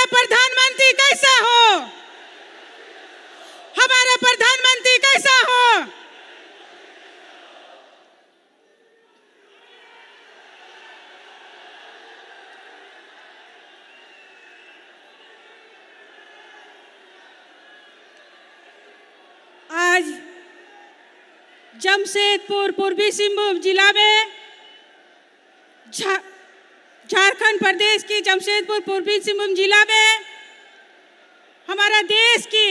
हमारा प्रधानमंत्री कैसा हो? हमारा प्रधानमंत्री कैसा हो? आज जमशेदपुर पूर्वी सिंहभूम जिला में झारखंड प्रदेश की जमशेदपुर पूर्वी सिंहभूम जिला में हमारा देश की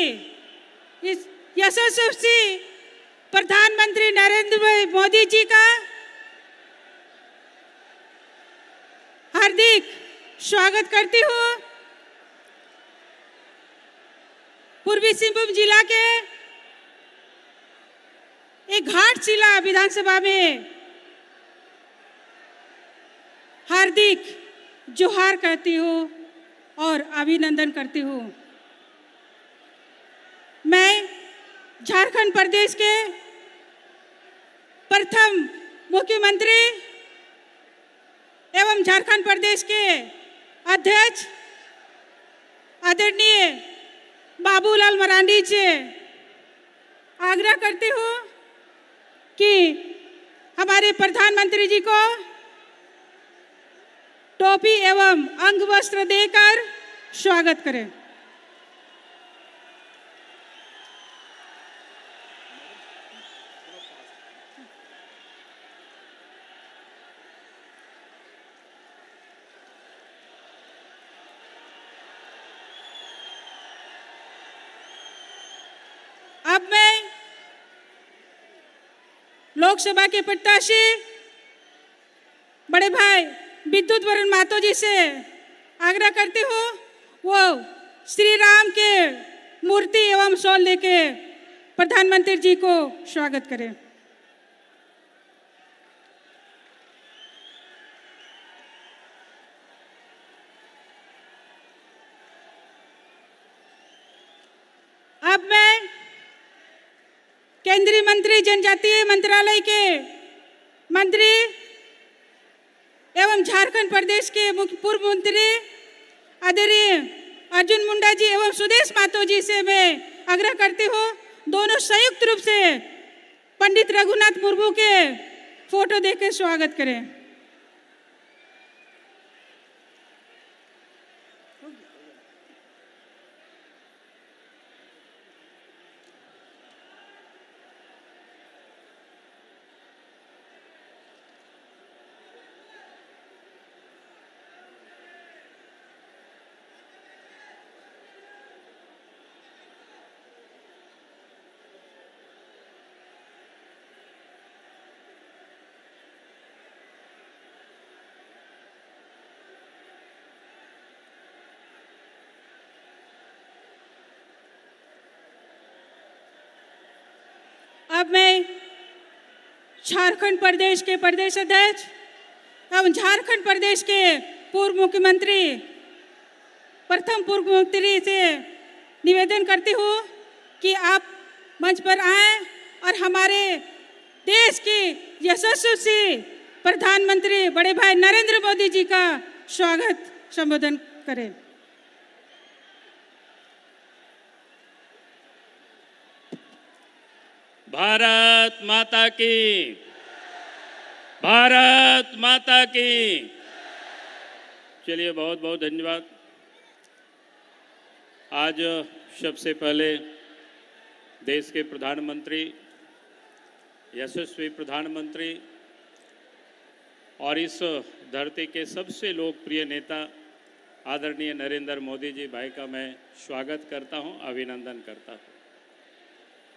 इस यशस्वी प्रधानमंत्री नरेंद्र भाई मोदी जी का हार्दिक स्वागत करती हूँ। पूर्वी सिंहभूम जिला के एक घाटशिला विधानसभा में हार्दिक जोहार करती हूँ और अभिनंदन करती हूँ। मैं झारखंड प्रदेश के प्रथम मुख्यमंत्री एवं झारखंड प्रदेश के अध्यक्ष आदरणीय बाबूलाल मरांडी से आग्रह करती हूँ कि हमारे प्रधानमंत्री जी को टोपी एवं अंग वस्त्र देकर स्वागत करें। अब मैं लोकसभा के प्रत्याशी बड़े भाई विद्युत वरुण महतो जी से आग्रह करती हूँ वो श्री राम के मूर्ति एवं शॉल लेके प्रधानमंत्री जी को स्वागत करें। अब मैं केंद्रीय मंत्री जनजातीय मंत्रालय के मंत्री एवं झारखंड प्रदेश के पूर्व मंत्री आदरणीय अर्जुन मुंडा जी एवं सुदेश महतो जी से मैं आग्रह करती हूँ दोनों संयुक्त रूप से पंडित रघुनाथ मुर्मू के फोटो देकर स्वागत करें। अब मैं झारखंड प्रदेश के प्रदेश अध्यक्ष एवं झारखंड प्रदेश के पूर्व मुख्यमंत्री प्रथम पूर्व मुख्यमंत्री से निवेदन करती हूँ कि आप मंच पर आएं और हमारे देश की यशस्वी प्रधानमंत्री बड़े भाई नरेंद्र मोदी जी का स्वागत संबोधन करें। भारत माता की, भारत माता की। चलिए बहुत बहुत धन्यवाद। आज सबसे पहले देश के प्रधानमंत्री, यशस्वी प्रधानमंत्री और इस धरती के सबसे लोकप्रिय नेता आदरणीय नरेंद्र मोदी जी भाई का मैं स्वागत करता हूं, अभिनंदन करता हूं।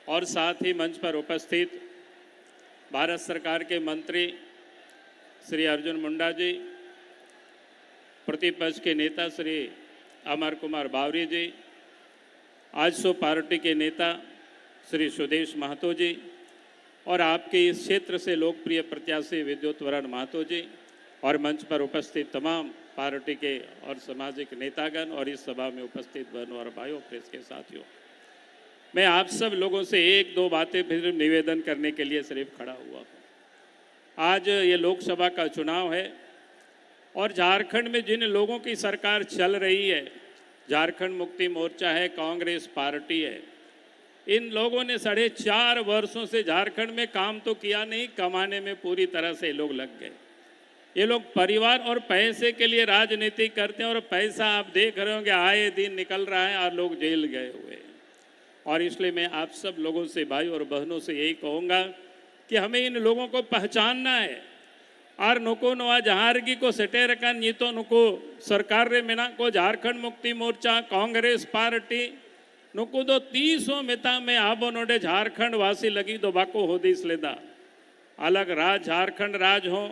और साथ ही मंच पर उपस्थित भारत सरकार के मंत्री श्री अर्जुन मुंडा जी, प्रतिपक्ष के नेता श्री अमर कुमार बावरी जी, आजसू पार्टी के नेता श्री सुदेश महतो जी और आपके इस क्षेत्र से लोकप्रिय प्रत्याशी विद्युत वरुण महतो जी और मंच पर उपस्थित तमाम पार्टी के और सामाजिक नेतागण और इस सभा में उपस्थित बहनों और भाइयों, प्रेस के साथियों, मैं आप सब लोगों से एक दो बातें फिर निवेदन करने के लिए सिर्फ खड़ा हुआ हूँ। आज ये लोकसभा का चुनाव है और झारखंड में जिन लोगों की सरकार चल रही है झारखंड मुक्ति मोर्चा है, कांग्रेस पार्टी है। इन लोगों ने 4.5 वर्षों से झारखंड में काम तो किया नहीं, कमाने में पूरी तरह से लोग लग गए। ये लोग परिवार और पैसे के लिए राजनीति करते हैं और पैसा आप देख रहे होंगे आए दिन निकल रहा है और लोग जेल गए हुए हैं। और इसलिए मैं आप सब लोगों से, भाई और बहनों से यही कहूँगा कि हमें इन लोगों को पहचानना है। और नुको नवा जहारगी को सेटे रखा नहीं तो नुको सरकार रे मेना को झारखंड मुक्ति मोर्चा कांग्रेस पार्टी नुको दो 300 मेता में आबो नोडे झारखंड वासी लगी दो बाको होदीस लेदा अलग राज झारखंड राज हो।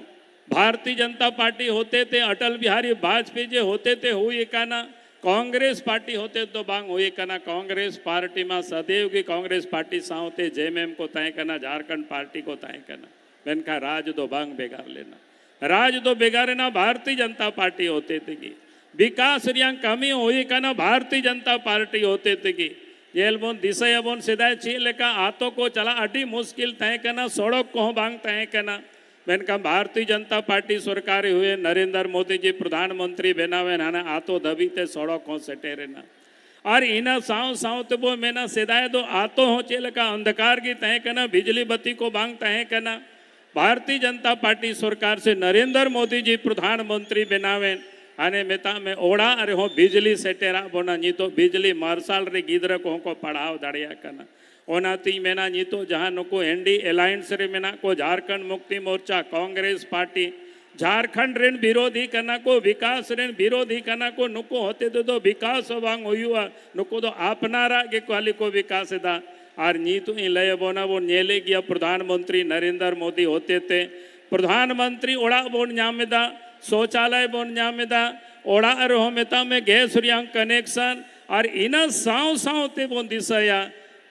भारतीय जनता पार्टी होते थे, अटल बिहारी वाजपेयी जी होते थे हुई काना, कांग्रेस पार्टी होते तो बांग हुई काना। कांग्रेस पार्टी में सदैव की कांग्रेस पार्टी सावते जेएमएम को तय करना, झारखंड पार्टी को तय करना। मैंने कहा राज दो बांग बेगार लेना, राज दो बेगारे ना भारतीय जनता पार्टी होते थे कि विकास रियांग कमी हुई काना भारतीय जनता पार्टी होते थे कि जेल बोन दिशा बोन सीधा ची लेका आतो को चला अटी मुश्किल तय करना, सड़क को बांग तय करना। मैंने कहा भारतीय जनता पार्टी सरकार हुए, नरेंद्र मोदी जी प्रधानमंत्री बनावे ना आतो दबी ते सड़क को सेटे रहना। और इना साव साव तो वो मैंने सीधा दो आतो हो चेल का अंधकार की तय करना, बिजली बत्ती को बांग तय करना। भारतीय जनता पार्टी सरकार से नरेंद्र मोदी जी प्रधानमंत्री बनावे आने मेता में ओढ़ा अरे हो बिजली सेटेरा बोना नहीं तो बिजली मार्शाल रे गिदर को पढ़ाव दाड़िया करना। ओनाती मेना नहीं तो जहाँ नुको एनडी अलायंस रे मेना को झारखंड मुक्ति मोर्चा कांग्रेस पार्टी झारखंड ऋण विरोधी करना को विकास ऋण विरोधी करना को नुको होते तो विकास वांग हुआ नुको तो आपनारा के क्वाली को विकास दा। और नी तो लय बोना वो नेले गया प्रधानमंत्री नरेंद्र मोदी होते थे, प्रधानमंत्री ओड़ा बोन न्यामेदा, शौचालय बोन न्यामेदा, ओड़ा रहो मेता में गैस रियांग कनेक्शन। और इना साव साव ते बोन दिसाया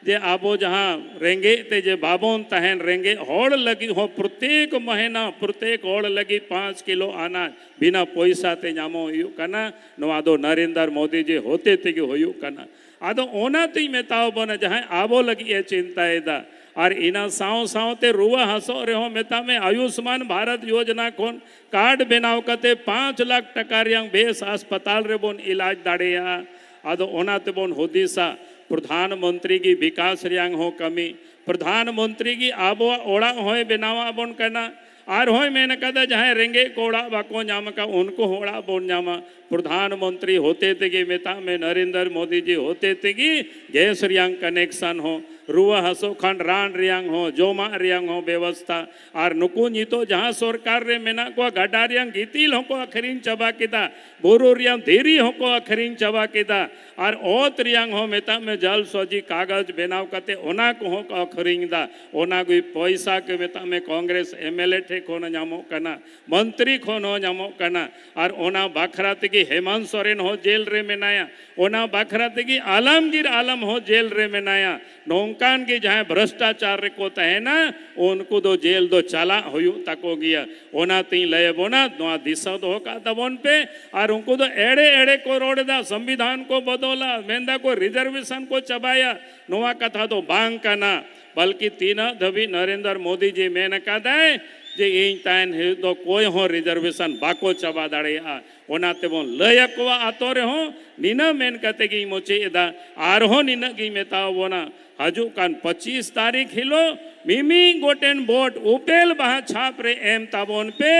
जे आबो जहाँ रेंगे ते जे बाबोन तहन रेंगे होड़ लगी हो प्रत्येक महीना प्रत्येक होड़ लगी 5 किलो अनाज बिना पैसा ते जामो हुयू कना नवादो नरेंद्र मोदी जी होते थे कि हुयू कना आदो ओना ती मेताओ बोना जहाँ आबो लगी है चिंता एदा। और इना साव साव ते रुआ हसो रहो मेता में आयुष्मान भारत योजना खोन कार्ड बनाव कते 5 लाख टका रियांग बेस अस्पताल रे बोन इलाज दाड़ेया। आदो ओना ते बोन होदीसा प्रधानमंत्री की विकास रियांग हो कमी, प्रधानमंत्री की आबो ओड़ा होए बनावा बोन करना। आर होए मैंने कहा जहाँ रेंगे कोड़ा बाको जामा का उनको होड़ा बोन जामा। प्रधानमंत्री होते थे कि मेता में नरेंद्र मोदी जी होते थे कि गैस रियांग कनेक्शन हो, रुआ हसो खंड रान रियांग हो, जोमा रियांग हो व्यवस्था। और नुकुंजी तो जहाँ सरकार रे मेना को गड्ढा रियांग गीतिल हो को अखरीन चबा किदा, बोरो रियांग धीरी हो को अखरीन चबा किदा। और ओत रियांग हो मेता में जल सोजी कागज बनाव कते ओना को हो अखरीन दा। ओना कोई पैसा के मेता में कांग्रेस एमएलए ठे को नामो कना, मंत्री को नामो कना। और ओना बाखरा ते हेमंत सोरेन हो जेल रे मेनाया, ओना बाखरा ते आलमगीर आलम हो जेल रे मेनाया। नौकान की जहाँ भ्रष्टाचार को है ना उनको दो जेल दो चला हुयू तको गया। ओना ती लय बोना नवा दिशा दो का दबोन पे। और उनको तो एड़े एड़े को रोड दा, संविधान को बदोला, मेंदा को रिजर्वेशन को चबाया। नवा कथा तो बांग का ना बल्कि तीना दबी नरेंद्र मोदी जी मैंने कहा है जे इन तान तो कोई हो रिजर्वेशन बाको चबा दाड़े आ ओना ते बोन लयकवा आतो रे हो नीना मेन कते की मोचे एदा आर हो नीना की मेता बोना हजू कान 25 तारीख हिलो मिमी गोटेन बोट उपेल बहा छाप रे एम ताबोन पे।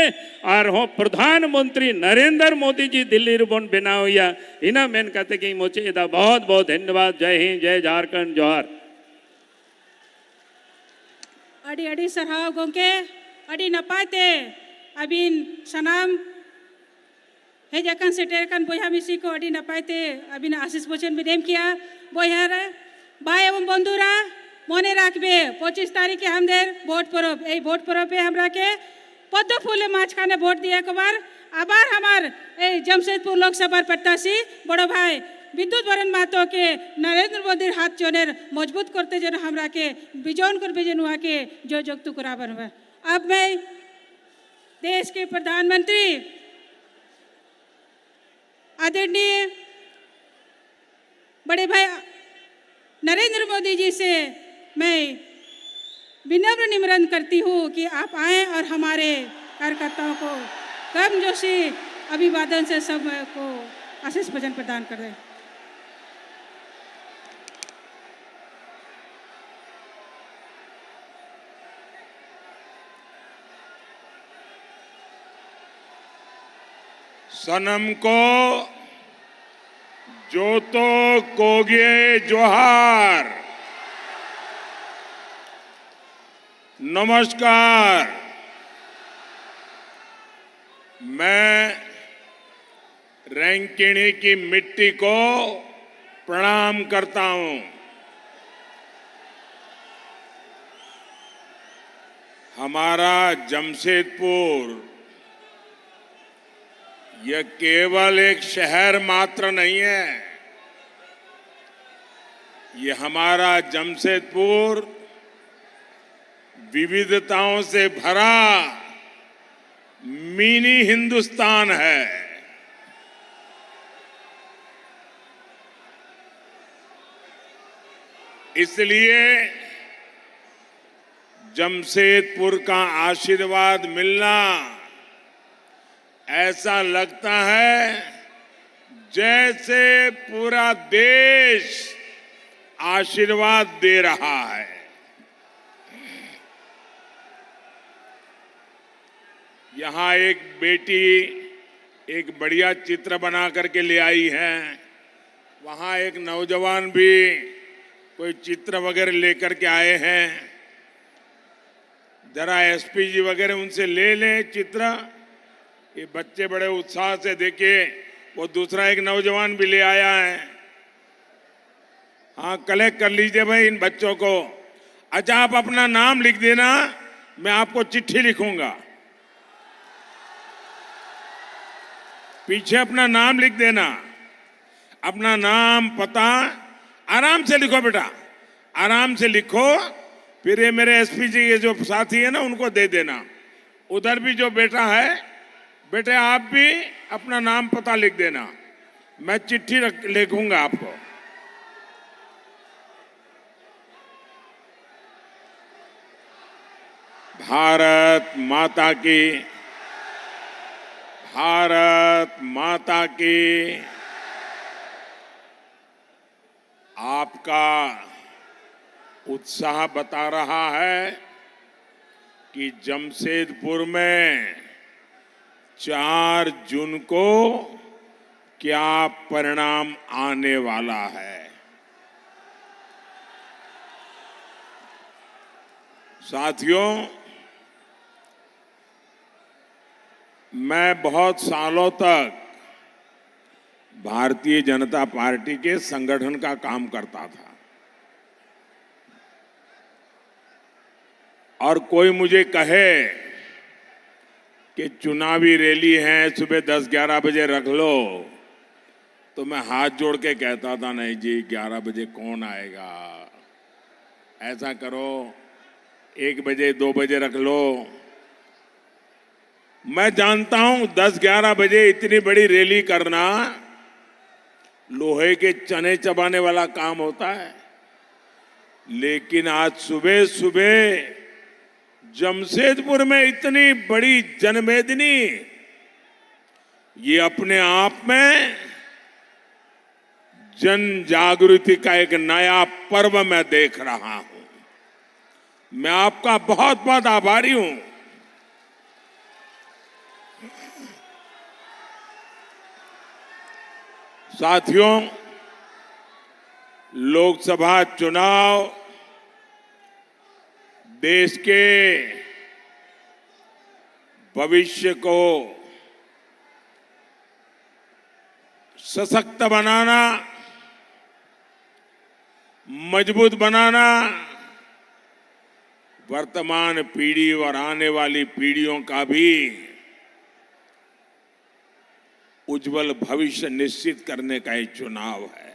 आर हो प्रधानमंत्री नरेंद्र मोदी जी दिल्ली रुबोन बनावया इना मेन कते की मोचे एदा। बहुत बहुत धन्यवाद। जय हिंद, जय झारखंड, जोहार। अड़ी अड़ी सरहाव गोंके अड़ी नपाते अबिन सनाम हे जकन सेटेरकन बोया मिसी को अड़ी नपाते अबिन आशीष वचन भी देम किया बोयार भाई एवं बंधुरा मने राखबे 25 तारीख के हमदेर भोट परब ए भोट परब पे हमरा के पद्म फूले माछखाने भोट दिया को बार आबार हमार ए जमशेदपुर लोकसभा प्रत्याशी बड़ो भाई विद्युत वरण महतो के नरेंद्र मोदी हाथ जोनेर मजबूत करते जन हमरा के बिजोन कर बिजन हुआ के जो जोगतु कराबर हुआ। अब मैं देश के प्रधानमंत्री आदरणीय बड़े भाई नरेंद्र मोदी जी से मैं विनम्र निमंत्रण करती हूँ कि आप आएं और हमारे कार्यकर्ताओं को गर्मजोशी अभिवादन से सब को आशीष भजन प्रदान कर दें। सनम को जोतो कोगे जोहार। नमस्कार। मैं रैंकिणी की मिट्टी को प्रणाम करता हूं। हमारा जमशेदपुर यह केवल एक शहर मात्र नहीं है। यह हमारा जमशेदपुर विविधताओं से भरा मिनी हिंदुस्तान है। इसलिए जमशेदपुर का आशीर्वाद मिलना ऐसा लगता है जैसे पूरा देश आशीर्वाद दे रहा है। यहां एक बेटी एक बढ़िया चित्र बना करके ले आई है। वहां एक नौजवान भी कोई चित्र वगैरह लेकर के आए हैं। जरा एसपी जी वगैरह उनसे ले लें चित्र। ये बच्चे बड़े उत्साह से देखिए, वो दूसरा एक नौजवान भी ले आया है। हाँ, कलेक्ट कर लीजिए भाई इन बच्चों को। अच्छा, आप अपना नाम लिख देना, मैं आपको चिट्ठी लिखूंगा। पीछे अपना नाम लिख देना, अपना नाम पता आराम से लिखो बेटा, आराम से लिखो। फिर ये मेरे एसपी जी ये जो साथी है ना, उनको दे देना। उधर भी जो बेटा है, बेटे आप भी अपना नाम पता लिख देना, मैं चिट्ठी लिखूंगा आपको। भारत माता की, भारत माता की। आपका उत्साह बता रहा है कि जमशेदपुर में 4 जून को क्या परिणाम आने वाला है। साथियों, मैं बहुत सालों तक भारतीय जनता पार्टी के संगठन का काम करता था और कोई मुझे कहे कि चुनावी रैली है, सुबह 10-11 बजे रख लो, तो मैं हाथ जोड़ के कहता था नहीं जी, 11 बजे कौन आएगा, ऐसा करो 1 बजे 2 बजे रख लो। मैं जानता हूं 10-11 बजे इतनी बड़ी रैली करना लोहे के चने चबाने वाला काम होता है। लेकिन आज सुबह सुबह जमशेदपुर में इतनी बड़ी जनमेदिनी, ये अपने आप में जन जागृति का एक नया पर्व मैं देख रहा हूं। मैं आपका बहुत बहुत आभारी हूं। साथियों, लोकसभा चुनाव देश के भविष्य को सशक्त बनाना, मजबूत बनाना, वर्तमान पीढ़ी और आने वाली पीढ़ियों का भी उज्जवल भविष्य निश्चित करने का ये चुनाव है।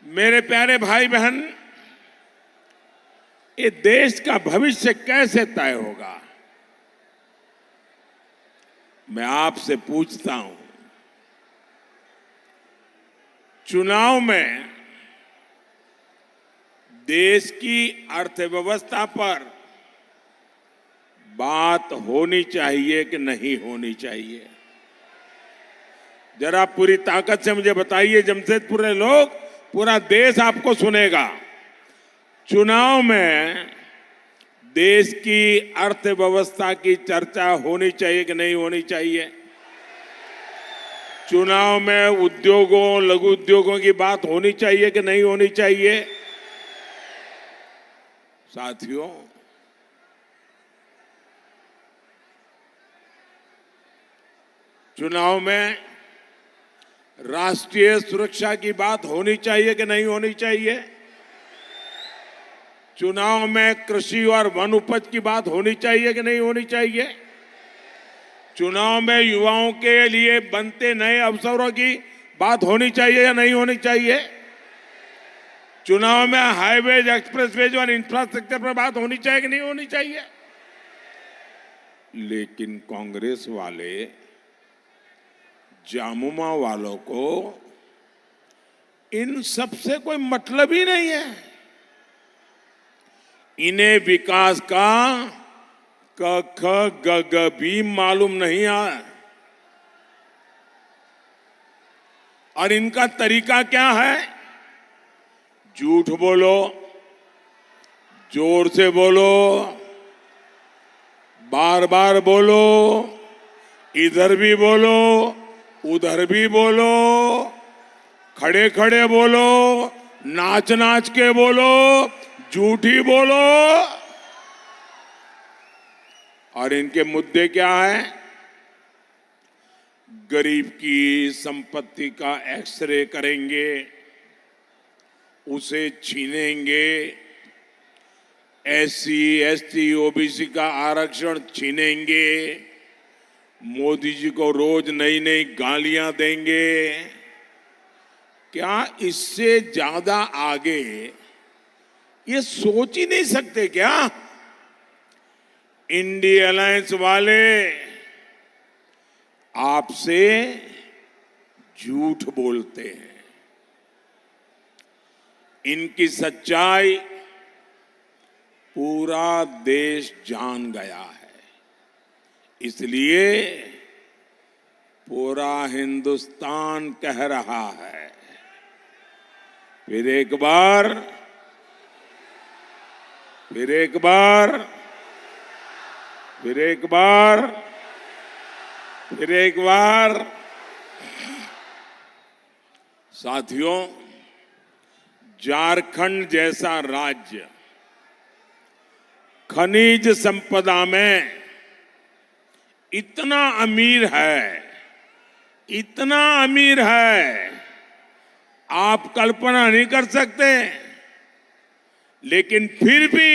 मेरे प्यारे भाई बहन, ये देश का भविष्य कैसे तय होगा? मैं आपसे पूछता हूं। चुनाव में देश की अर्थव्यवस्था पर बात होनी चाहिए कि नहीं होनी चाहिए? जरा पूरी ताकत से मुझे बताइए। जमशेदपुर के लोग, पूरा देश आपको सुनेगा। चुनाव में देश की अर्थव्यवस्था की चर्चा होनी चाहिए कि नहीं होनी चाहिए? चुनाव में उद्योगों, लघु उद्योगों की बात होनी चाहिए कि नहीं होनी चाहिए? साथियों, चुनाव में राष्ट्रीय सुरक्षा की बात होनी चाहिए कि नहीं होनी चाहिए? चुनाव में कृषि और वन उपज की बात होनी चाहिए कि नहीं होनी चाहिए? चुनाव में युवाओं के लिए बनते नए अवसरों की बात होनी चाहिए या नहीं होनी चाहिए? चुनाव में हाईवेज, एक्सप्रेसवेज और इंफ्रास्ट्रक्चर पर बात होनी चाहिए कि नहीं होनी चाहिए? लेकिन कांग्रेस वाले, जामुमा वालों को इन सब से कोई मतलब ही नहीं है। इन्हें विकास का क ख ग ग भी मालूम नहीं है। और इनका तरीका क्या है? झूठ बोलो, जोर से बोलो, बार बार बोलो, इधर भी बोलो, उधर भी बोलो, खड़े खड़े बोलो, नाच नाच के बोलो, झूठी बोलो। और इनके मुद्दे क्या है? गरीब की संपत्ति का एक्सरे करेंगे, उसे छीनेंगे, एससी, एसटी, ओबीसी का आरक्षण छीनेंगे, मोदी जी को रोज नई नई गालियां देंगे। क्या इससे ज्यादा आगे ये सोच ही नहीं सकते क्या? इंडिया अलायंस वाले आपसे झूठ बोलते हैं। इनकी सच्चाई पूरा देश जान गया है, इसलिए पूरा हिंदुस्तान कह रहा है, फिर एक बार, फिर एक बार, फिर एक बार, फिर एक बार। साथियों, झारखंड जैसा राज्य खनिज संपदा में इतना अमीर है, इतना अमीर है, आप कल्पना नहीं कर सकते। लेकिन फिर भी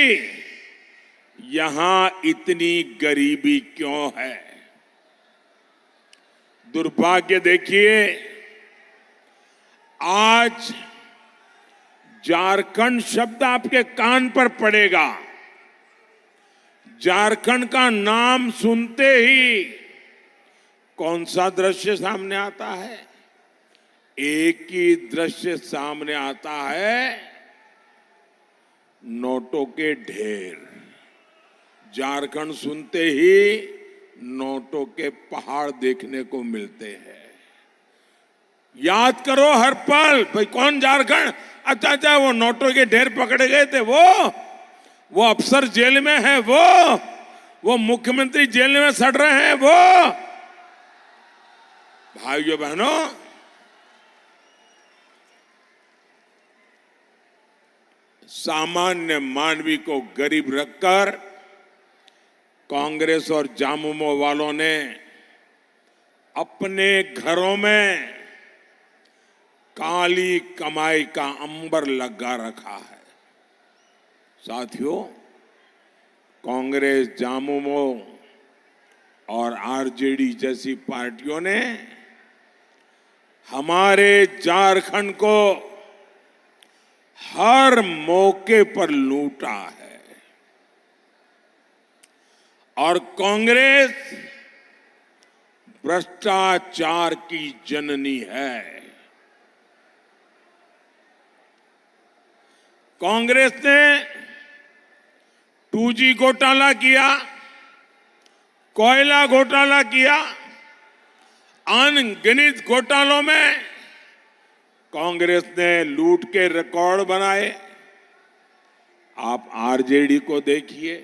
यहां इतनी गरीबी क्यों है? दुर्भाग्य देखिए, आज झारखंड शब्द आपके कान पर पड़ेगा, झारखंड का नाम सुनते ही कौन सा दृश्य सामने आता है? एक ही दृश्य सामने आता है, नोटों के ढेर। झारखंड सुनते ही नोटों के पहाड़ देखने को मिलते हैं। याद करो हर पल, भाई कौन झारखंड? अच्छा अच्छा, वो नोटों के ढेर पकड़े गए थे, वो अफसर जेल में है, वो मुख्यमंत्री जेल में सड़ रहे हैं, वो। भाइयों बहनों, सामान्य मानवी को गरीब रखकर कांग्रेस और जामुमो वालों ने अपने घरों में काली कमाई का अंबर लगा रखा है। साथियों, कांग्रेस, जामुमो और आरजेडी जैसी पार्टियों ने हमारे झारखंड को हर मौके पर लूटा है। और कांग्रेस भ्रष्टाचार की जननी है। कांग्रेस ने 2G घोटाला किया, कोयला घोटाला किया, अनगिनत घोटालों में कांग्रेस ने लूट के रिकॉर्ड बनाए। आप आरजेडी को देखिए,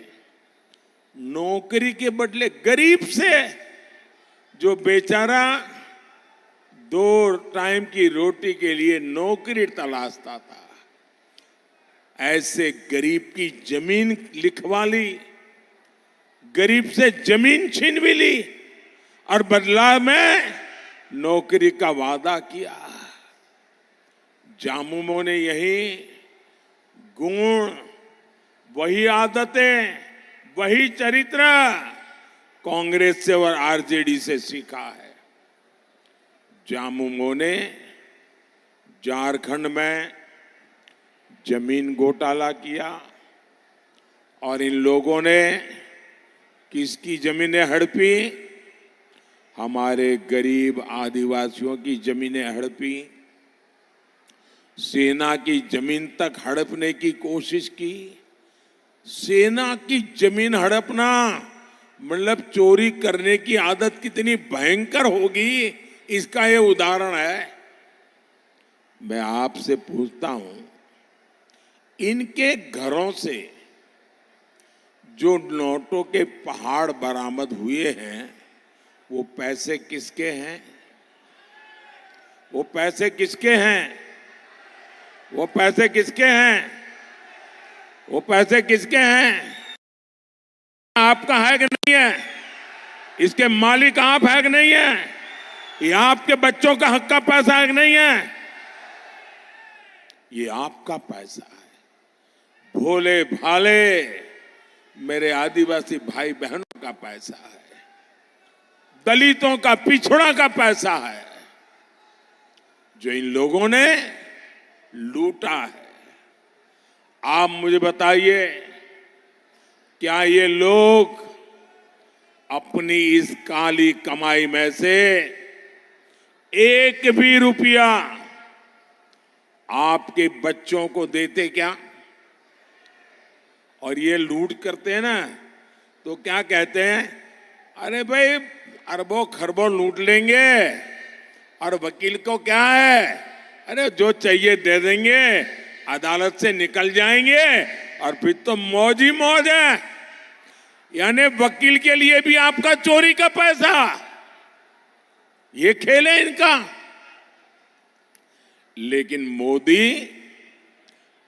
नौकरी के बदले गरीब से, जो बेचारा 2 टाइम की रोटी के लिए नौकरी तलाशता था, ऐसे गरीब की जमीन लिखवा ली, गरीब से जमीन छीन भी ली और बदला में नौकरी का वादा किया। जामुमो ने यही गुण, वही आदतें, वही चरित्र कांग्रेस से और आरजेडी से सीखा है। जामुमो ने झारखंड में जमीन घोटाला किया और इन लोगों ने किसकी जमीनें हड़पी? हमारे गरीब आदिवासियों की जमीनें हड़पी। सेना की जमीन तक हड़पने की कोशिश की। सेना की जमीन हड़पना मतलब चोरी करने की आदत कितनी भयंकर होगी, इसका ये उदाहरण है। मैं आपसे पूछता हूं, इनके घरों से जो नोटों के पहाड़ बरामद हुए हैं, वो पैसे किसके हैं? वो पैसे किसके हैं? वो पैसे किसके हैं? वो पैसे किसके हैं? आपका है कि नहीं है? इसके मालिक आप है कि नहीं है? ये आपके बच्चों का हक का पैसा है कि नहीं है? ये आपका पैसा है। भोले भाले मेरे आदिवासी भाई बहनों का पैसा है, दलितों का, पिछड़ा का पैसा है, जो इन लोगों ने लूटा है। आप मुझे बताइए, क्या ये लोग अपनी इस काली कमाई में से एक भी रुपया आपके बच्चों को देते क्या? और ये लूट करते हैं ना, तो क्या कहते हैं? अरे भाई, अरबों खरबों लूट लेंगे और वकील को क्या है, अरे जो चाहिए दे देंगे, अदालत से निकल जाएंगे और फिर तो मौज ही मौज है। यानी वकील के लिए भी आपका चोरी का पैसा, ये खेल है इनका। लेकिन मोदी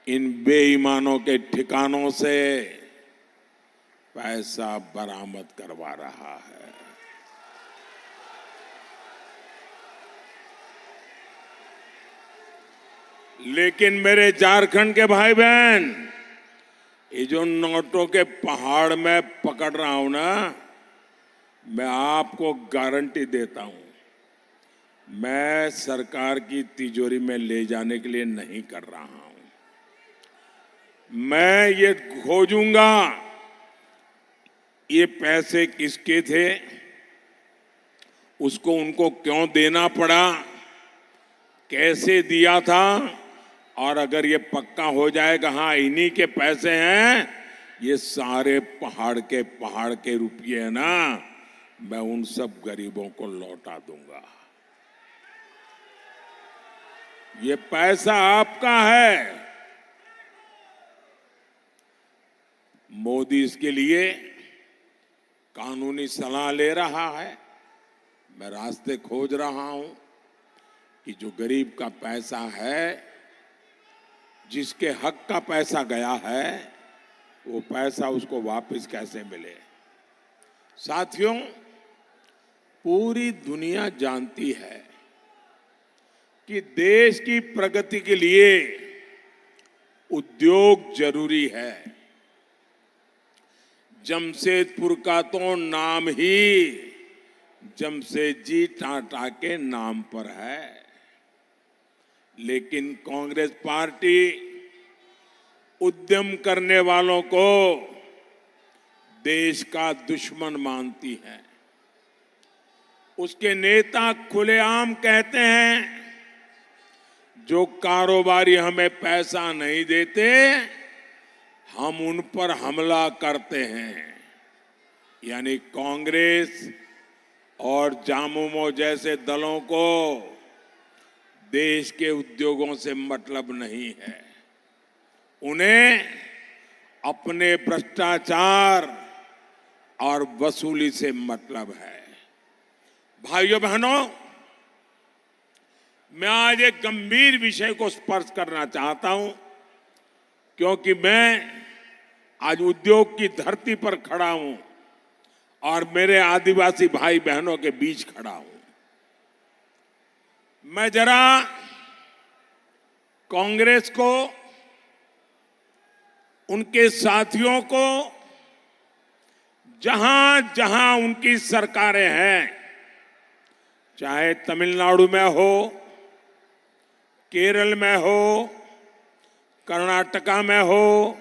इन बेईमानों के ठिकानों से पैसा बरामद करवा रहा है। लेकिन मेरे झारखंड के भाई बहन, ये जो नोटों के पहाड़ में पकड़ रहा हूं ना, मैं आपको गारंटी देता हूं, मैं सरकार की तिजोरी में ले जाने के लिए नहीं कर रहा हूं। मैं ये खोजूंगा ये पैसे किसके थे, उसको उनको क्यों देना पड़ा, कैसे दिया था, और अगर ये पक्का हो जाएगा हाँ इन्हीं के पैसे हैं, ये सारे पहाड़ के रुपये है ना, मैं उन सब गरीबों को लौटा दूंगा। ये पैसा आपका है। मोदी इसके लिए कानूनी सलाह ले रहा है। मैं रास्ते खोज रहा हूं कि जो गरीब का पैसा है, जिसके हक का पैसा गया है, वो पैसा उसको वापस कैसे मिले। साथियों, पूरी दुनिया जानती है कि देश की प्रगति के लिए उद्योग जरूरी है। जमशेदपुर का तो नाम ही जमशेदजी टाटा के नाम पर है, लेकिन कांग्रेस पार्टी उद्यम करने वालों को देश का दुश्मन मानती है। उसके नेता खुलेआम कहते हैं, जो कारोबारी हमें पैसा नहीं देते, हम उन पर हमला करते हैं। यानी कांग्रेस और जामुमो जैसे दलों को देश के उद्योगों से मतलब नहीं है। उन्हें अपने भ्रष्टाचार और वसूली से मतलब है। भाइयों बहनों, मैं आज एक गंभीर विषय को स्पर्श करना चाहता हूं, क्योंकि मैं आज उद्योग की धरती पर खड़ा हूं और मेरे आदिवासी भाई बहनों के बीच खड़ा हूं। मैं जरा कांग्रेस को, उनके साथियों को, जहां जहां उनकी सरकारें हैं, चाहे तमिलनाडु में हो, केरल में हो, कर्नाटका में हो,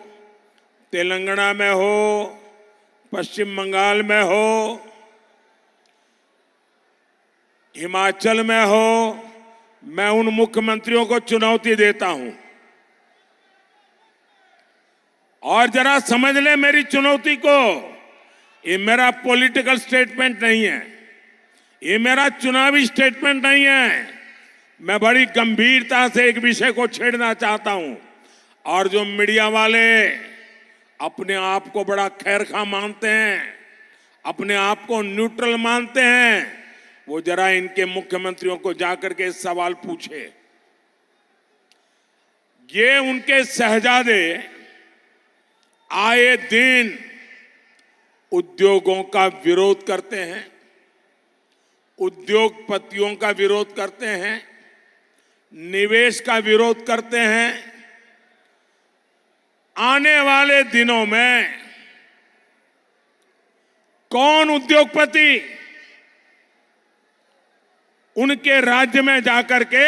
तेलंगाना में हो, पश्चिम बंगाल में हो, हिमाचल में हो, मैं उन मुख्यमंत्रियों को चुनौती देता हूं और जरा समझ ले मेरी चुनौती को। ये मेरा पॉलिटिकल स्टेटमेंट नहीं है, ये मेरा चुनावी स्टेटमेंट नहीं है। मैं बड़ी गंभीरता से एक विषय को छेड़ना चाहता हूं और जो मीडिया वाले अपने आप को बड़ा खैरखा मानते हैं, अपने आप को न्यूट्रल मानते हैं, वो जरा इनके मुख्यमंत्रियों को जाकर के सवाल पूछे। ये उनके शहजादे आए दिन उद्योगों का विरोध करते हैं, उद्योगपतियों का विरोध करते हैं, निवेश का विरोध करते हैं। आने वाले दिनों में कौन उद्योगपति उनके राज्य में जाकर के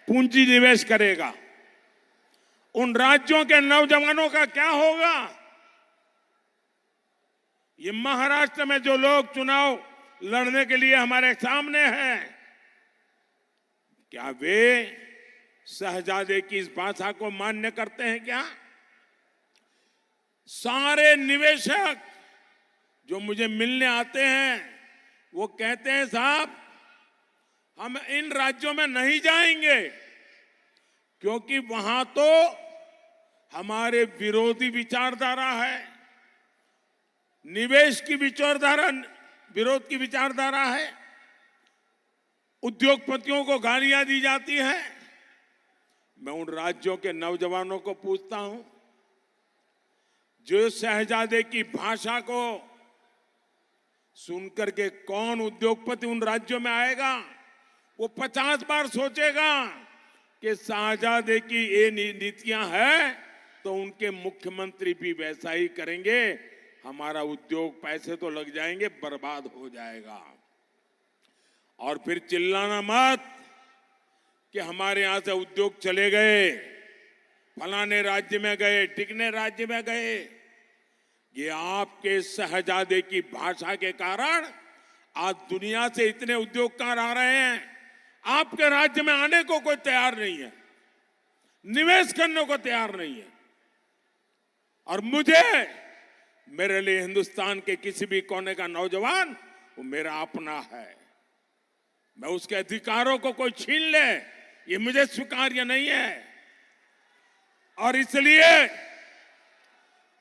पूंजी निवेश करेगा? उन राज्यों के नौजवानों का क्या होगा? ये महाराष्ट्र में जो लोग चुनाव लड़ने के लिए हमारे सामने हैं, क्या वे शहजादे की इस भाषा को मान्य करते हैं क्या? सारे निवेशक जो मुझे मिलने आते हैं वो कहते हैं, साहब हम इन राज्यों में नहीं जाएंगे क्योंकि वहां तो हमारे विरोधी विचारधारा है, निवेश की विचारधारा, विरोध की विचारधारा है, उद्योगपतियों को गालियां दी जाती है। मैं उन राज्यों के नौजवानों को पूछता हूं, जो शहजादे की भाषा को सुनकर के कौन उद्योगपति उन राज्यों में आएगा? वो 50 बार सोचेगा कि शहजादे की ये नीतियां हैं तो उनके मुख्यमंत्री भी वैसा ही करेंगे, हमारा उद्योग, पैसे तो लग जाएंगे, बर्बाद हो जाएगा। और फिर चिल्लाना मत कि हमारे यहां से उद्योग चले गए, फलाने राज्य में गए, टिकने राज्य में गए। ये आपके शहजादे की भाषा के कारण आज दुनिया से इतने उद्योगकार आ रहे हैं, आपके राज्य में आने को कोई तैयार नहीं है, निवेश करने को तैयार नहीं है। और मुझे, मेरे लिए हिंदुस्तान के किसी भी कोने का नौजवान वो मेरा अपना है। मैं उसके अधिकारों को कोई छीन ले, ये मुझे स्वीकार्य नहीं है। और इसलिए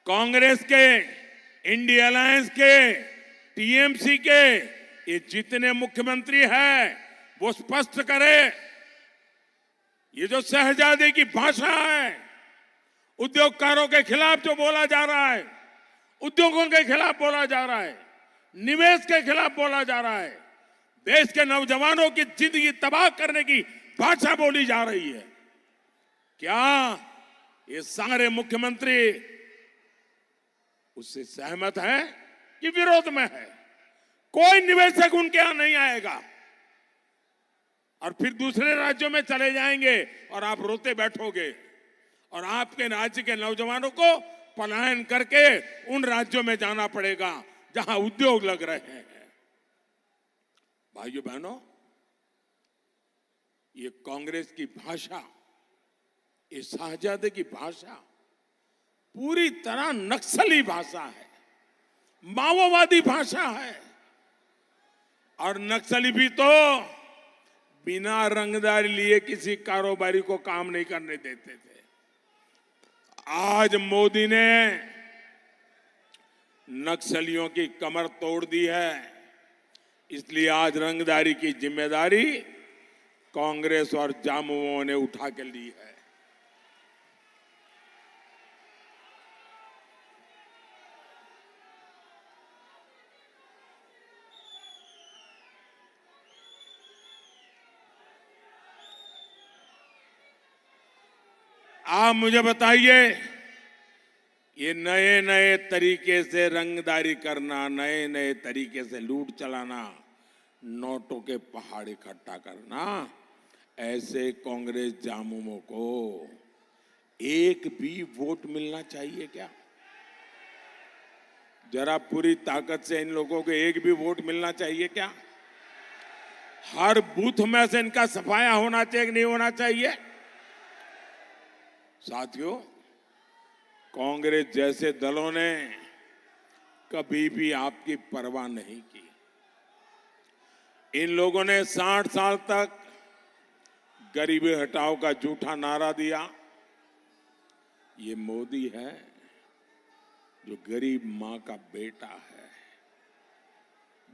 कांग्रेस के, इंडिया अलायंस के, टीएमसी के ये जितने मुख्यमंत्री हैं वो स्पष्ट करे, ये जो शहजादे की भाषा है, उद्योगकारों के खिलाफ जो बोला जा रहा है, उद्योगों के खिलाफ बोला जा रहा है, निवेश के खिलाफ बोला जा रहा है, देश के नौजवानों की जिंदगी तबाह करने की भाषा बोली जा रही है, क्या ये सारे मुख्यमंत्री उससे सहमत है कि विरोध में है? कोई निवेशक उनके यहां नहीं आएगा और फिर दूसरे राज्यों में चले जाएंगे और आप रोते बैठोगे और आपके राज्य के नौजवानों को पलायन करके उन राज्यों में जाना पड़ेगा जहां उद्योग लग रहे हैं। भाइयों बहनों, ये कांग्रेस की भाषा, ये शहजादे की भाषा पूरी तरह नक्सली भाषा है, माओवादी भाषा है। और नक्सली भी तो बिना रंगदारी लिए किसी कारोबारी को काम नहीं करने देते थे। आज मोदी ने नक्सलियों की कमर तोड़ दी है। इसलिए आज रंगदारी की जिम्मेदारी कांग्रेस और जामुओं ने उठा के ली है। आप मुझे बताइए, ये नए नए तरीके से रंगदारी करना, नए नए तरीके से लूट चलाना, नोटों के पहाड़ इकट्ठा करना, ऐसे कांग्रेस जामुमों को एक भी वोट मिलना चाहिए क्या? जरा पूरी ताकत से इन लोगों को एक भी वोट मिलना चाहिए क्या? हर बूथ में से इनका सफाया होना चाहिए कि नहीं होना चाहिए? साथियों, कांग्रेस जैसे दलों ने कभी भी आपकी परवाह नहीं की। इन लोगों ने 60 साल तक गरीबी हटाओ का झूठा नारा दिया। ये मोदी है जो गरीब मां का बेटा है।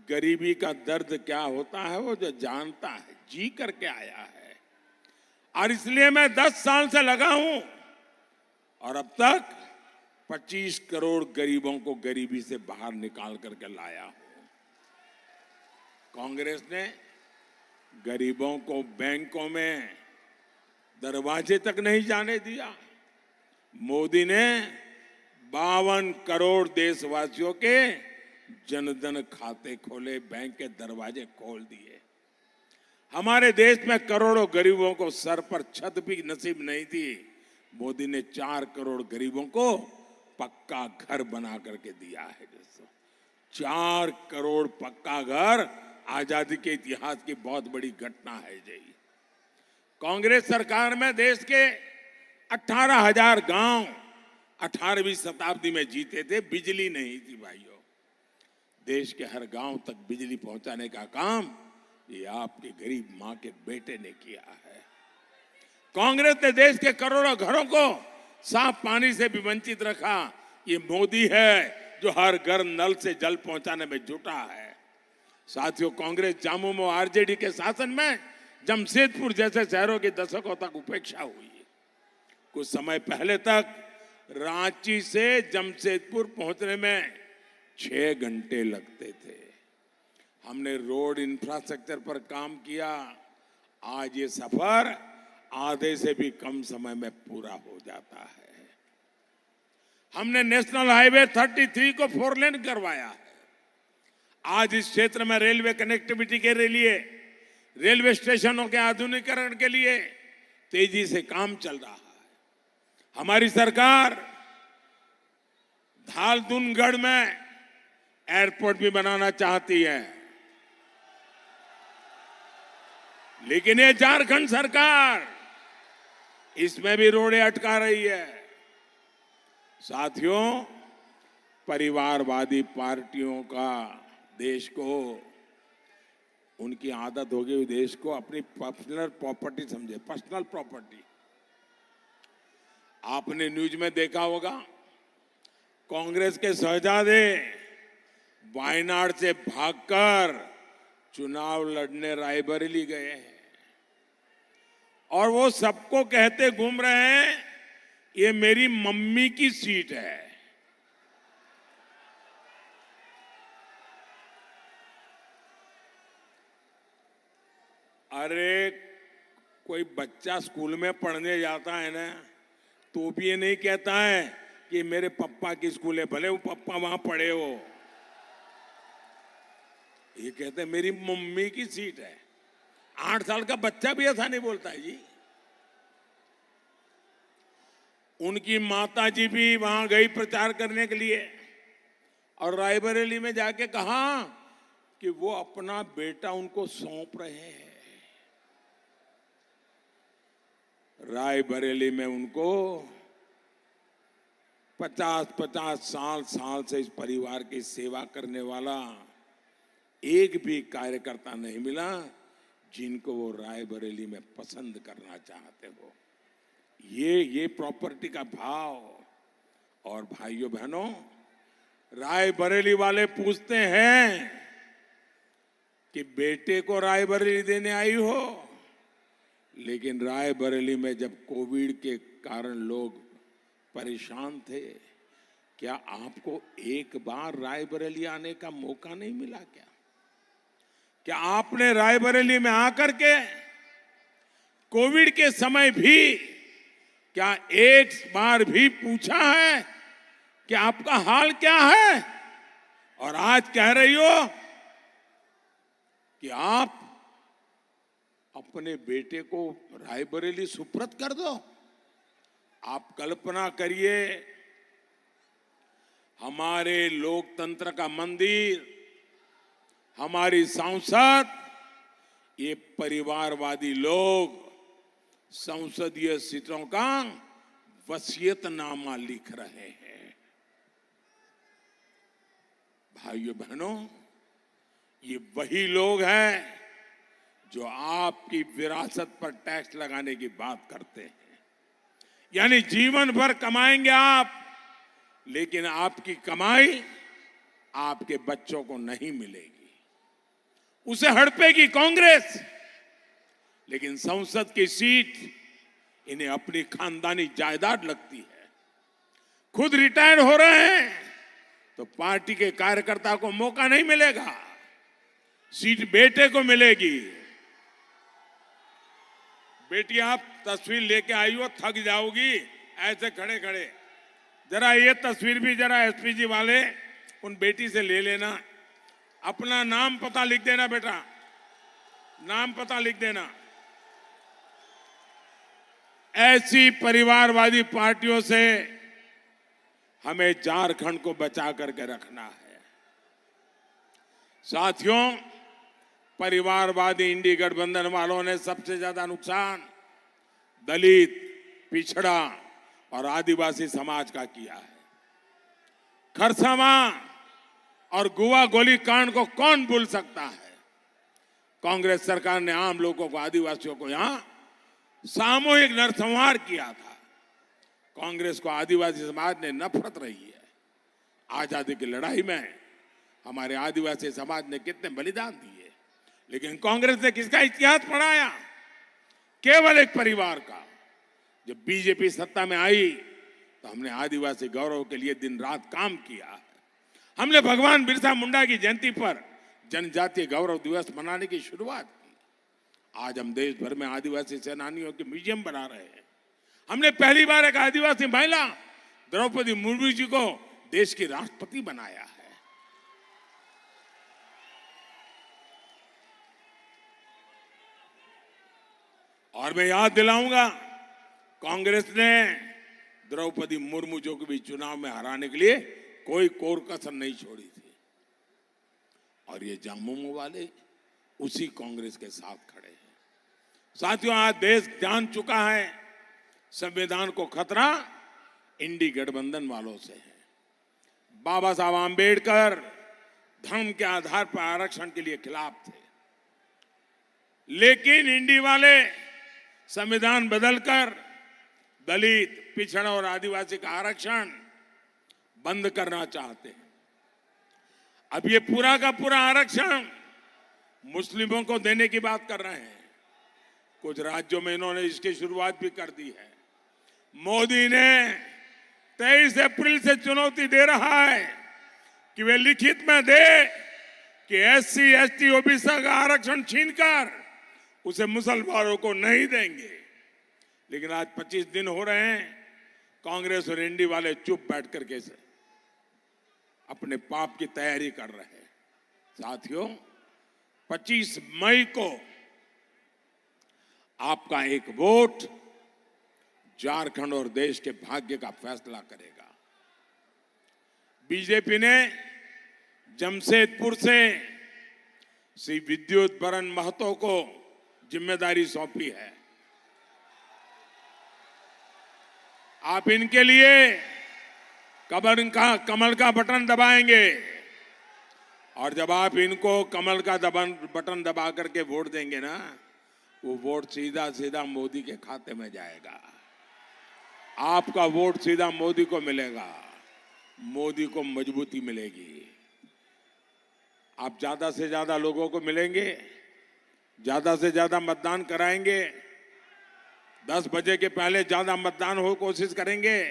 गरीबी का दर्द क्या होता है वो जो जानता है, जी करके आया है। और इसलिए मैं 10 साल से लगा हूं और अब तक 25 करोड़ गरीबों को गरीबी से बाहर निकाल करके लाया हूं। कांग्रेस ने गरीबों को बैंकों में दरवाजे तक नहीं जाने दिया। मोदी ने 52 करोड़ देशवासियों के जनधन खाते खोले, बैंक के दरवाजे खोल दिए। हमारे देश में करोड़ों गरीबों को सर पर छत भी नसीब नहीं थी। मोदी ने 4 करोड़ गरीबों को पक्का घर बना करके दिया है। दोस्तों, 4 करोड़ पक्का घर आजादी के इतिहास की बहुत बड़ी घटना है जी। कांग्रेस सरकार में देश के 18,000 गांव 18वीं शताब्दी में जीते थे। बिजली नहीं थी भाइयों। देश के हर गांव तक बिजली पहुंचाने का काम ये आपके गरीब मां के बेटे ने किया है। कांग्रेस ने देश के करोड़ों घरों को साफ पानी से भी वंचित रखा। ये मोदी है जो हर घर नल से जल पहुंचाने में जुटा है। साथियों, कांग्रेस जामुमो आरजेडी के शासन में जमशेदपुर जैसे शहरों की दशकों तक उपेक्षा हुई। कुछ समय पहले तक रांची से जमशेदपुर पहुंचने में 6 घंटे लगते थे। हमने रोड इंफ्रास्ट्रक्चर पर काम किया। आज ये सफर आधे से भी कम समय में पूरा हो जाता है। हमने नेशनल हाईवे 33 को 4 लेन करवाया है। आज इस क्षेत्र में रेलवे कनेक्टिविटी के लिए, रेलवे स्टेशनों के आधुनिकीकरण के लिए तेजी से काम चल रहा है। हमारी सरकार धालदुनगढ़ में एयरपोर्ट भी बनाना चाहती है, लेकिन ये झारखंड सरकार इसमें भी रोड़े अटका रही है। साथियों, परिवारवादी पार्टियों का देश को, उनकी आदत हो गई देश को अपनी पर्सनल प्रॉपर्टी समझे, पर्सनल प्रॉपर्टी। आपने न्यूज में देखा होगा, कांग्रेस के शहजादे वायनाड से भागकर चुनाव लड़ने रायबरेली गए हैं और वो सबको कहते घूम रहे हैं ये मेरी मम्मी की सीट है। अरे कोई बच्चा स्कूल में पढ़ने जाता है ना, तो भी ये नहीं कहता है कि मेरे पापा की स्कूल है, भले वो पापा वहां पढ़े हो। ये कहते हैं मेरी मम्मी की सीट है। 8 साल का बच्चा भी ऐसा नहीं बोलता है जी। उनकी माता जी भी वहां गई प्रचार करने के लिए और रायबरेली में जाके कहा कि वो अपना बेटा उनको सौंप रहे हैं। रायबरेली में उनको 50-50 साल से इस परिवार की सेवा करने वाला एक भी कार्यकर्ता नहीं मिला जिनको वो रायबरेली में पसंद करना चाहते हो। ये प्रॉपर्टी का भाव। और भाइयों बहनों, रायबरेली वाले पूछते हैं कि बेटे को रायबरेली देने आई हो, लेकिन रायबरेली में जब कोविड के कारण लोग परेशान थे, क्या आपको एक बार रायबरेली आने का मौका नहीं मिला क्या? क्या आपने रायबरेली में आकर के कोविड के समय भी क्या एक बार भी पूछा है कि आपका हाल क्या है? और आज कह रही हो कि आप अपने बेटे को रायबरेली सुपुर्द कर दो। आप कल्पना करिए, हमारे लोकतंत्र का मंदिर, हमारी संसद, ये परिवारवादी लोग संसदीय सीटों का वसीयतनामा लिख रहे हैं। भाइयों बहनों, ये वही लोग हैं जो आपकी विरासत पर टैक्स लगाने की बात करते हैं। यानी जीवन भर कमाएंगे आप, लेकिन आपकी कमाई आपके बच्चों को नहीं मिलेगी। उसे हड़पेगी कांग्रेस, लेकिन संसद की सीट इन्हें अपनी खानदानी जायदाद लगती है। खुद रिटायर हो रहे हैं तो पार्टी के कार्यकर्ता को मौका नहीं मिलेगा, सीट बेटे को मिलेगी। बेटी आप तस्वीर लेके आई हो, थक जाओगी ऐसे खड़े खड़े। जरा ये तस्वीर भी जरा एसपीजी वाले उन बेटी से ले लेना। अपना नाम पता लिख देना बेटा, नाम पता लिख देना। ऐसी परिवारवादी पार्टियों से हमें झारखंड को बचा करके रखना है। साथियों, परिवारवादी इंडी गठबंधन वालों ने सबसे ज्यादा नुकसान दलित, पिछड़ा और आदिवासी समाज का किया है। खरसावां और गुआ गोली कांड को कौन भूल सकता है? कांग्रेस सरकार ने आम लोगों को, आदिवासियों को यहां सामूहिक नरसंहार किया था। कांग्रेस को आदिवासी समाज ने नफरत रही है। आजादी की लड़ाई में हमारे आदिवासी समाज ने कितने बलिदान दिए, लेकिन कांग्रेस ने किसका इतिहास पढ़ाया? केवल एक परिवार का। जब बीजेपी सत्ता में आई तो हमने आदिवासी गौरव के लिए दिन रात काम किया। हमने भगवान बिरसा मुंडा की जयंती पर जनजातीय गौरव दिवस मनाने की शुरुआत की। आज हम देश भर में आदिवासी सेनानियों के म्यूजियम बना रहे हैं। हमने पहली बार एक आदिवासी महिला द्रौपदी मुर्मू जी को देश की राष्ट्रपति बनाया है। और मैं याद दिलाऊंगा, कांग्रेस ने द्रौपदी मुर्मू जी को भी चुनाव में हराने के लिए कोई कोर कसर नहीं छोड़ी थी। और ये जामुमो वाले उसी कांग्रेस के साथ खड़े हैं। साथियों, आज देश जान चुका है संविधान को खतरा इंडी गठबंधन वालों से है। बाबा साहब आंबेडकर धर्म के आधार पर आरक्षण के लिए खिलाफ थे, लेकिन इंडी वाले संविधान बदलकर दलित, पिछड़ा और आदिवासी का आरक्षण बंद करना चाहते हैं। अब ये पूरा का पूरा आरक्षण मुस्लिमों को देने की बात कर रहे हैं। कुछ राज्यों में इन्होंने इसकी शुरुआत भी कर दी है। मोदी ने 23 अप्रैल से चुनौती दे रहा है कि वे लिखित में दे कि एससी, एसटी, ओबीसी का आरक्षण छीनकर उसे मुसलमानों को नहीं देंगे। लेकिन आज 25 दिन हो रहे हैं, कांग्रेस और इंडी वाले चुप बैठ करके अपने पाप की तैयारी कर रहे हैं। साथियों, 25 मई को आपका एक वोट झारखंड और देश के भाग्य का फैसला करेगा। बीजेपी ने जमशेदपुर से श्री विद्युत बरन महतो को जिम्मेदारी सौंपी है। आप इनके लिए कमल का बटन दबाएंगे, और जब आप इनको कमल का बटन दबा करके वोट देंगे ना, वो वोट सीधा सीधा मोदी के खाते में जाएगा। आपका वोट सीधा मोदी को मिलेगा। मोदी को मजबूती मिलेगी। आप ज्यादा से ज्यादा लोगों को मिलेंगे, ज्यादा से ज्यादा मतदान कराएंगे, 10 बजे के पहले ज्यादा मतदान हो कोशिश करेंगे,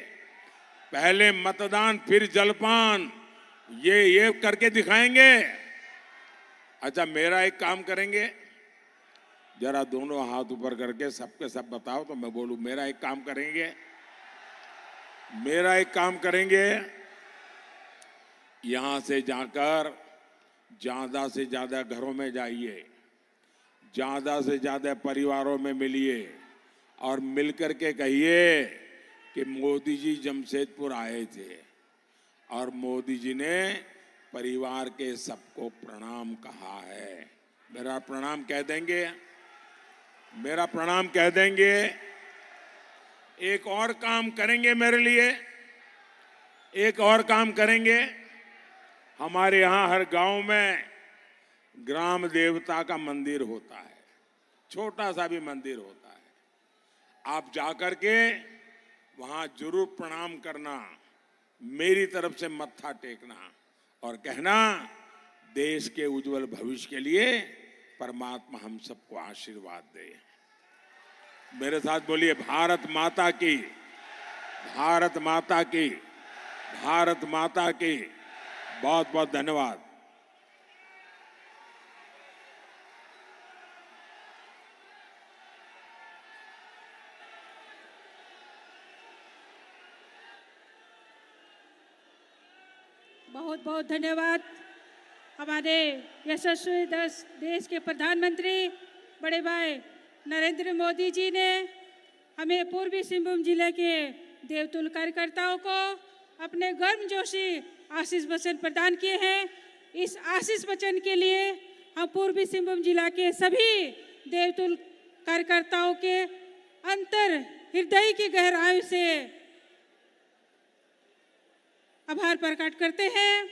पहले मतदान फिर जलपान, ये करके दिखाएंगे। अच्छा, मेरा एक काम करेंगे, जरा दोनों हाथ ऊपर करके सबके सब बताओ तो मैं बोलूं। मेरा एक काम करेंगे, मेरा एक काम करेंगे, यहां से जाकर ज्यादा से ज्यादा घरों में जाइए, ज्यादा से ज्यादा परिवारों में मिलिए और मिलकर के कहिए कि मोदी जी जमशेदपुर आए थे और मोदी जी ने परिवार के सबको प्रणाम कहा है। मेरा प्रणाम कह देंगे, मेरा प्रणाम कह देंगे। एक और काम करेंगे मेरे लिए, एक और काम करेंगे। हमारे यहां हर गांव में ग्राम देवता का मंदिर होता है, छोटा सा भी मंदिर होता है। आप जाकर के वहां जरूर प्रणाम करना, मेरी तरफ से मत्था टेकना और कहना देश के उज्जवल भविष्य के लिए परमात्मा हम सबको आशीर्वाद दे। मेरे साथ बोलिए, भारत माता की, भारत माता की, भारत माता की। बहुत बहुत धन्यवाद। बहुत बहुत धन्यवाद हमारे यशस्वी देश के प्रधानमंत्री बड़े भाई नरेंद्र मोदी जी ने हमें पूर्वी सिंहभूम जिले के देवतुल्य कार्यकर्ताओं को अपने गर्मजोशी आशीष वचन प्रदान किए हैं। इस आशीष वचन के लिए हम पूर्वी सिंहभूम जिला के सभी देवतुल्य कार्यकर्ताओं के अंतर हृदय की गहराई से आभार प्रकट करते हैं।